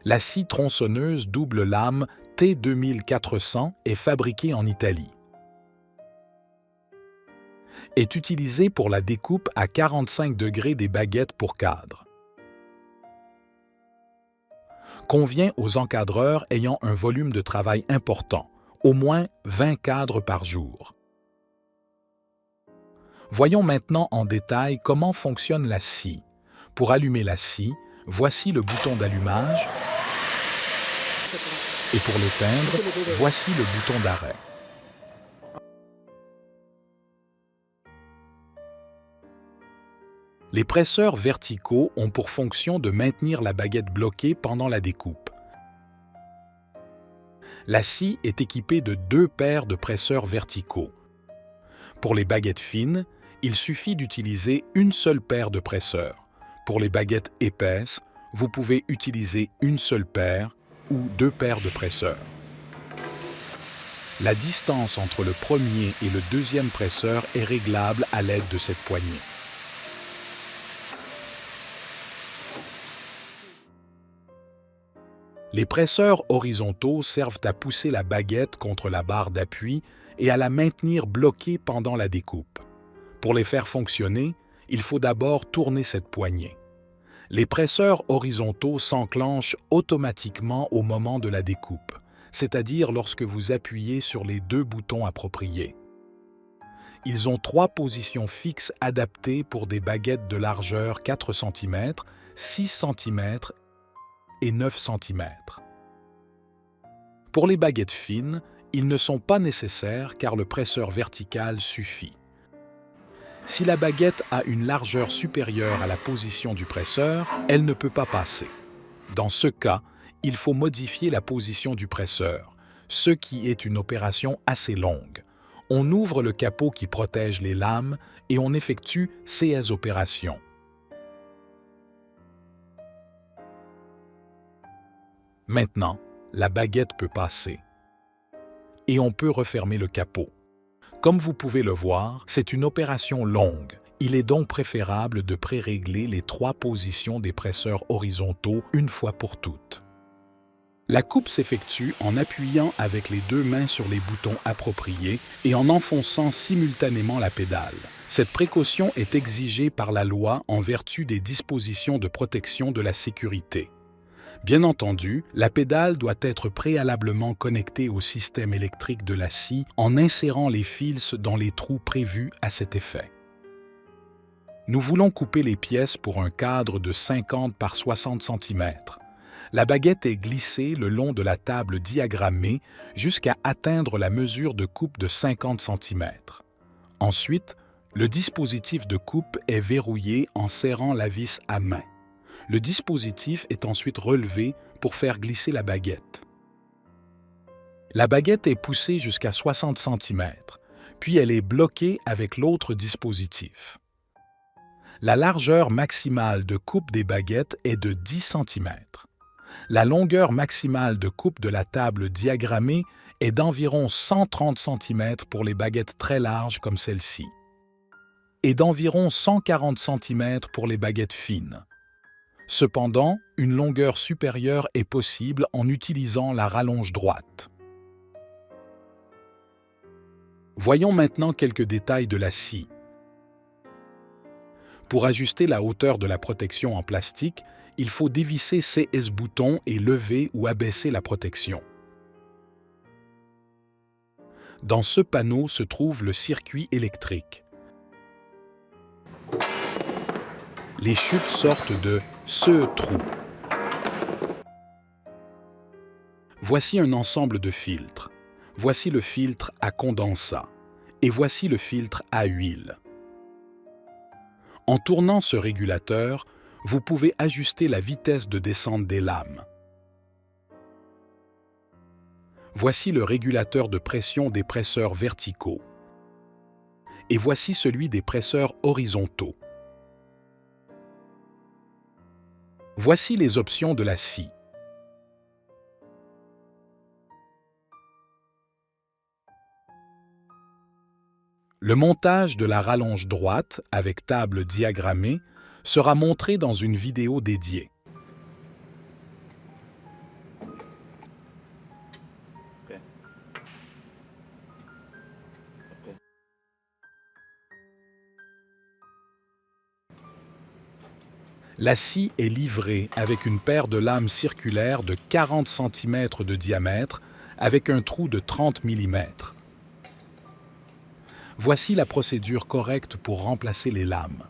La scie tronçonneuse double lame T2400 est fabriquée en Italie. Est utilisée pour la découpe à 45 degrés des baguettes pour cadre. Convient aux encadreurs ayant un volume de travail important, au moins 20 cadres par jour. Voyons maintenant en détail comment fonctionne la scie. Pour allumer la scie, voici le bouton d'allumage et pour l'éteindre, voici le bouton d'arrêt. Les presseurs verticaux ont pour fonction de maintenir la baguette bloquée pendant la découpe. La scie est équipée de 2 paires de presseurs verticaux. Pour les baguettes fines, il suffit d'utiliser une seule paire de presseurs. Pour les baguettes épaisses, vous pouvez utiliser une seule paire ou 2 paires de presseurs. La distance entre le premier et le deuxième presseur est réglable à l'aide de cette poignée. Les presseurs horizontaux servent à pousser la baguette contre la barre d'appui et à la maintenir bloquée pendant la découpe. Pour les faire fonctionner, il faut d'abord tourner cette poignée. Les presseurs horizontaux s'enclenchent automatiquement au moment de la découpe, c'est-à-dire lorsque vous appuyez sur les 2 boutons appropriés. Ils ont 3 positions fixes adaptées pour des baguettes de largeur 4 cm, 6 cm et 9 cm. Pour les baguettes fines, ils ne sont pas nécessaires car le presseur vertical suffit. Si la baguette a une largeur supérieure à la position du presseur, elle ne peut pas passer. Dans ce cas, il faut modifier la position du presseur, ce qui est une opération assez longue. On ouvre le capot qui protège les lames et on effectue ces opérations. Maintenant, la baguette peut passer. Et on peut refermer le capot. Comme vous pouvez le voir, c'est une opération longue. Il est donc préférable de pré-régler les 3 positions des presseurs horizontaux une fois pour toutes. La coupe s'effectue en appuyant avec les 2 mains sur les boutons appropriés et en enfonçant simultanément la pédale. Cette précaution est exigée par la loi en vertu des dispositions de protection de la sécurité. Bien entendu, la pédale doit être préalablement connectée au système électrique de la scie en insérant les fils dans les trous prévus à cet effet. Nous voulons couper les pièces pour un cadre de 50 par 60 cm. La baguette est glissée le long de la table diagrammée jusqu'à atteindre la mesure de coupe de 50 cm. Ensuite, le dispositif de coupe est verrouillé en serrant la vis à main. Le dispositif est ensuite relevé pour faire glisser la baguette. La baguette est poussée jusqu'à 60 cm, puis elle est bloquée avec l'autre dispositif. La largeur maximale de coupe des baguettes est de 10 cm. La longueur maximale de coupe de la table diagrammée est d'environ 130 cm pour les baguettes très larges comme celle-ci, et d'environ 140 cm pour les baguettes fines. Cependant, une longueur supérieure est possible en utilisant la rallonge droite. Voyons maintenant quelques détails de la scie. Pour ajuster la hauteur de la protection en plastique, il faut dévisser ces boutons et lever ou abaisser la protection. Dans ce panneau se trouve le circuit électrique. Les chutes sortent de ce trou. Voici un ensemble de filtres. Voici le filtre à condensat et voici le filtre à huile. En tournant ce régulateur, vous pouvez ajuster la vitesse de descente des lames. Voici le régulateur de pression des presseurs verticaux. Et voici celui des presseurs horizontaux. Voici les options de la scie. Le montage de la rallonge droite avec table diagrammée sera montré dans une vidéo dédiée. La scie est livrée avec une paire de lames circulaires de 40 cm de diamètre avec un trou de 30 mm. Voici la procédure correcte pour remplacer les lames.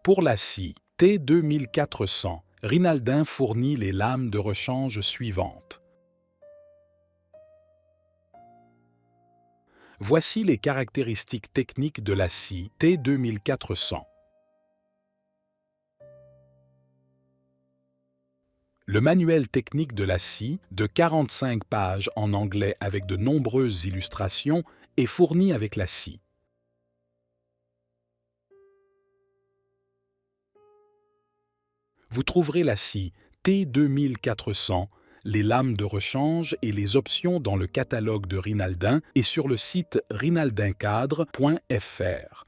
Pour la scie T2400, Rinaldin fournit les lames de rechange suivantes. Voici les caractéristiques techniques de la scie T2400. Le manuel technique de la scie, de 45 pages en anglais avec de nombreuses illustrations, est fourni avec la scie. Vous trouverez la scie T2400, les lames de rechange et les options dans le catalogue de Rinaldin et sur le site rinaldincadre.fr.